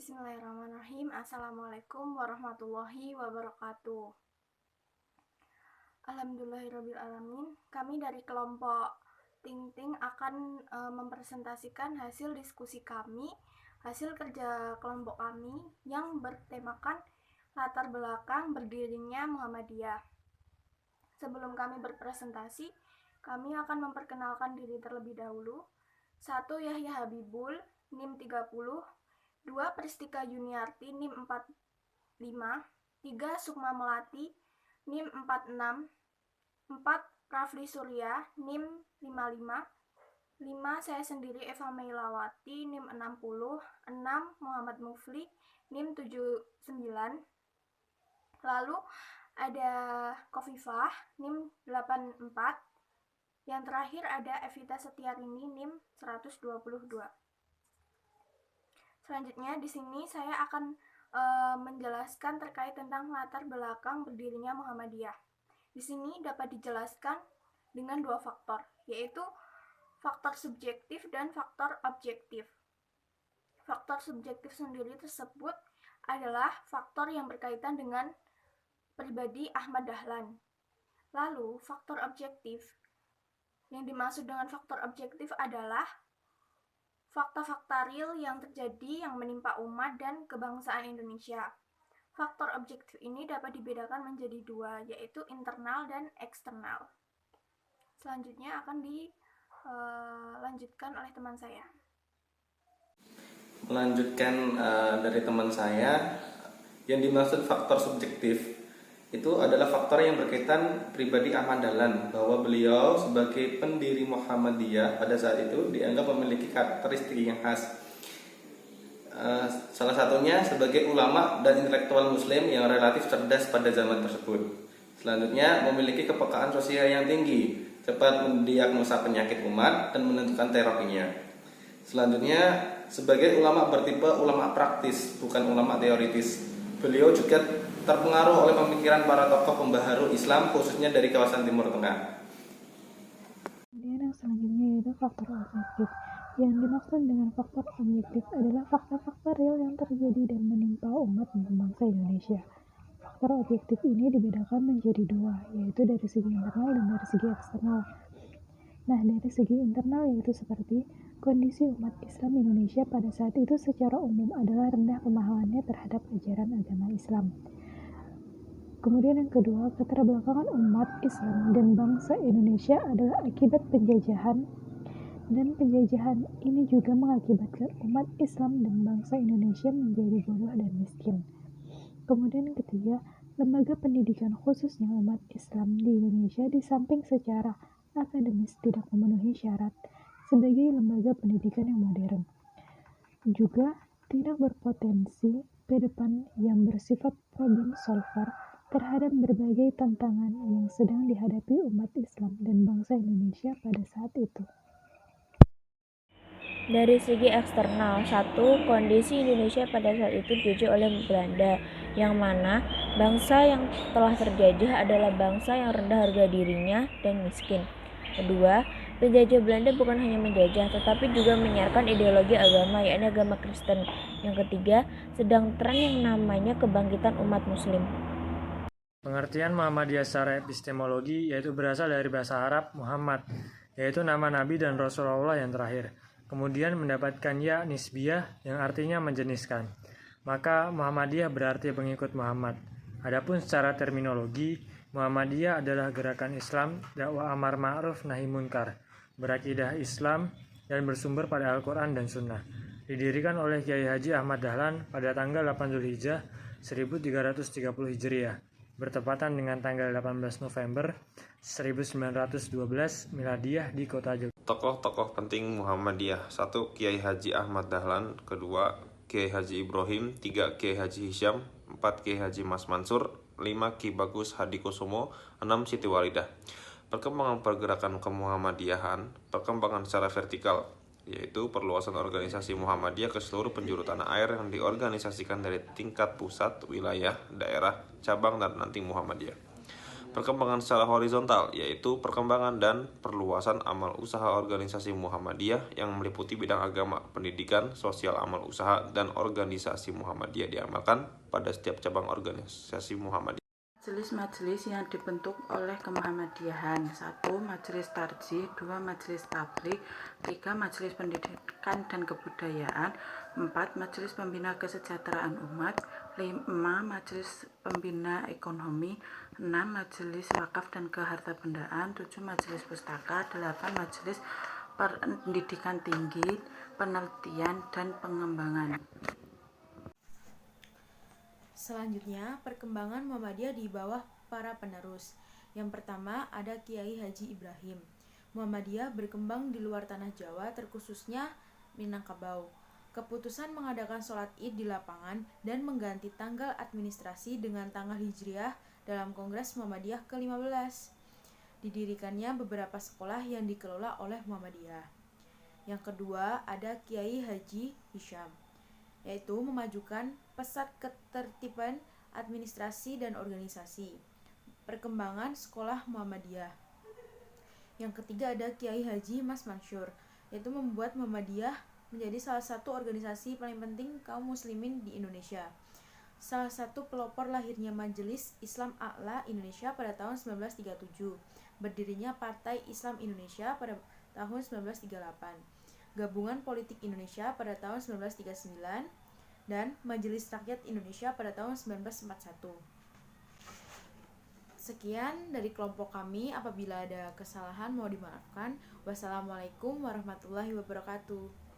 Bismillahirrahmanirrahim. Assalamualaikum warahmatullahi wabarakatuh. Alhamdulillahirrabbilalamin. Kami dari kelompok Ting Ting akan mempresentasikan hasil diskusi kami, hasil kerja kelompok kami yang bertemakan latar belakang berdirinya Muhammadiyah. Sebelum kami berpresentasi, kami akan memperkenalkan diri terlebih dahulu. 1. Yahya Habibul, NIM 30. 2. Pristika Juniarti, NIM 45. 3. Sukma Melati, NIM 46. 4. Rafli Surya, NIM 55. 5. Saya sendiri Eva Meilawati, NIM 60. 6. Muhammad Mufli, NIM 79. Lalu ada Kofifah, NIM 84. Yang terakhir ada Evita Setiarini, NIM 122. Selanjutnya di sini saya akan menjelaskan terkait tentang latar belakang berdirinya Muhammadiyah. Di sini dapat dijelaskan dengan dua faktor, yaitu faktor subjektif dan faktor objektif. Faktor subjektif sendiri tersebut adalah faktor yang berkaitan dengan pribadi Ahmad Dahlan. Lalu faktor objektif, yang dimaksud dengan faktor objektif adalah fakta-fakta real yang terjadi yang menimpa umat dan kebangsaan Indonesia. Faktor objektif ini dapat dibedakan menjadi dua, yaitu internal dan eksternal. Selanjutnya akan dilanjutkan oleh teman saya. Melanjutkan dari teman saya, yang dimaksud faktor subjektif itu adalah faktor yang berkaitan pribadi Ahmad Dahlan, bahwa beliau sebagai pendiri Muhammadiyah pada saat itu dianggap memiliki karakteristik yang khas. Salah satunya sebagai ulama dan intelektual muslim yang relatif cerdas pada zaman tersebut. Selanjutnya memiliki kepekaan sosial yang tinggi, cepat mendiagnosa penyakit umat dan menentukan terapinya. Selanjutnya sebagai ulama bertipe ulama praktis, bukan ulama teoritis. Beliau juga terpengaruh oleh pemikiran para tokoh pembaharu Islam, khususnya dari kawasan Timur Tengah. Kemudian yang selanjutnya yaitu faktor objektif. Yang dimaksud dengan faktor objektif adalah fakta-fakta real yang terjadi dan menimpa umat dan bangsa Indonesia. Faktor objektif ini dibedakan menjadi dua, yaitu dari segi internal dan dari segi eksternal. Nah, dari segi internal yaitu seperti kondisi umat Islam Indonesia pada saat itu secara umum adalah rendah pemahamannya terhadap ajaran agama Islam. Kemudian yang kedua, keterbelakangan umat Islam dan bangsa Indonesia adalah akibat penjajahan, dan penjajahan ini juga mengakibatkan umat Islam dan bangsa Indonesia menjadi bodoh dan miskin. Kemudian yang ketiga, lembaga pendidikan khususnya umat Islam di Indonesia di samping secara akademis tidak memenuhi syarat sebagai lembaga pendidikan yang modern, juga tidak berpotensi ke depan yang bersifat problem solver terhadap berbagai tantangan yang sedang dihadapi umat Islam dan bangsa Indonesia pada saat itu. Dari segi eksternal, satu, kondisi Indonesia pada saat itu dijajah oleh Belanda, yang mana bangsa yang telah terjajah adalah bangsa yang rendah harga dirinya dan miskin. Kedua, penjajah Belanda bukan hanya menjajah, tetapi juga menyiarkan ideologi agama, yakni agama Kristen. Yang ketiga, sedang tren yang namanya kebangkitan umat muslim. Pengertian Muhammadiyah secara epistemologi yaitu berasal dari bahasa Arab Muhammad, yaitu nama Nabi dan Rasulullah yang terakhir. Kemudian mendapatkan ya nisbiyah yang artinya menjeniskan. Maka Muhammadiyah berarti pengikut Muhammad. Adapun secara terminologi, Muhammadiyah adalah gerakan Islam dakwah amar ma'ruf nahi munkar, berakidah Islam dan bersumber pada Al-Quran dan Sunnah. Didirikan oleh Kiai Haji Ahmad Dahlan pada tanggal 8 Zulhijjah 1330 Hijriah, bertepatan dengan tanggal 18 November 1912 Miladiyah di kota Jogja. Tokoh-tokoh penting Muhammadiyah. 1. Kiai Haji Ahmad Dahlan. 2. Kiai Haji Ibrahim. 3. Kiai Haji Hisham. 4. Kiai Haji Mas Mansur. 5. Ki Bagus Hadikusumo. 6. Siti Walidah. Perkembangan pergerakan kemuhammadiyahan, perkembangan secara vertikal, yaitu perluasan organisasi Muhammadiyah ke seluruh penjuru tanah air yang diorganisasikan dari tingkat pusat, wilayah, daerah, cabang, dan ranting Muhammadiyah. perkembangan secara horizontal, yaitu perkembangan dan perluasan amal usaha organisasi Muhammadiyah yang meliputi bidang agama, pendidikan, sosial, amal usaha, dan organisasi Muhammadiyah diamalkan pada setiap cabang organisasi Muhammadiyah. Majelis-majelis yang dibentuk oleh Kemuhammadiyahan. 1. Majelis Tarjih. 2. Majelis Tabligh. 3. Majelis Pendidikan dan Kebudayaan. 4. Majelis Pembina Kesejahteraan Umat. 5. Majelis Pembina Ekonomi. 6. Majelis Wakaf dan Kehartabendaan. 7. Majelis Pustaka. 8. Majelis Pendidikan Tinggi, Penelitian dan Pengembangan. Selanjutnya, perkembangan Muhammadiyah di bawah para penerus. Yang pertama ada Kiai Haji Ibrahim. Muhammadiyah berkembang di luar tanah Jawa, terkhususnya Minangkabau. Keputusan mengadakan sholat id di lapangan dan mengganti tanggal administrasi dengan tanggal Hijriah dalam Kongres Muhammadiyah ke-15. Didirikannya beberapa sekolah yang dikelola oleh Muhammadiyah. Yang kedua ada Kiai Haji Hisham, yaitu memajukan pesat ketertiban administrasi dan organisasi. Perkembangan sekolah Muhammadiyah. Yang ketiga ada Kiai Haji Mas Mansur, yaitu membuat Muhammadiyah menjadi salah satu organisasi paling penting kaum muslimin di Indonesia. Salah satu pelopor lahirnya Majelis Islam A'la Indonesia pada tahun 1937, berdirinya Partai Islam Indonesia pada tahun 1938, Gabungan Politik Indonesia pada tahun 1939, dan Majelis Rakyat Indonesia pada tahun 1941. Sekian dari kelompok kami, apabila ada kesalahan mohon dimaafkan. Wassalamualaikum warahmatullahi wabarakatuh.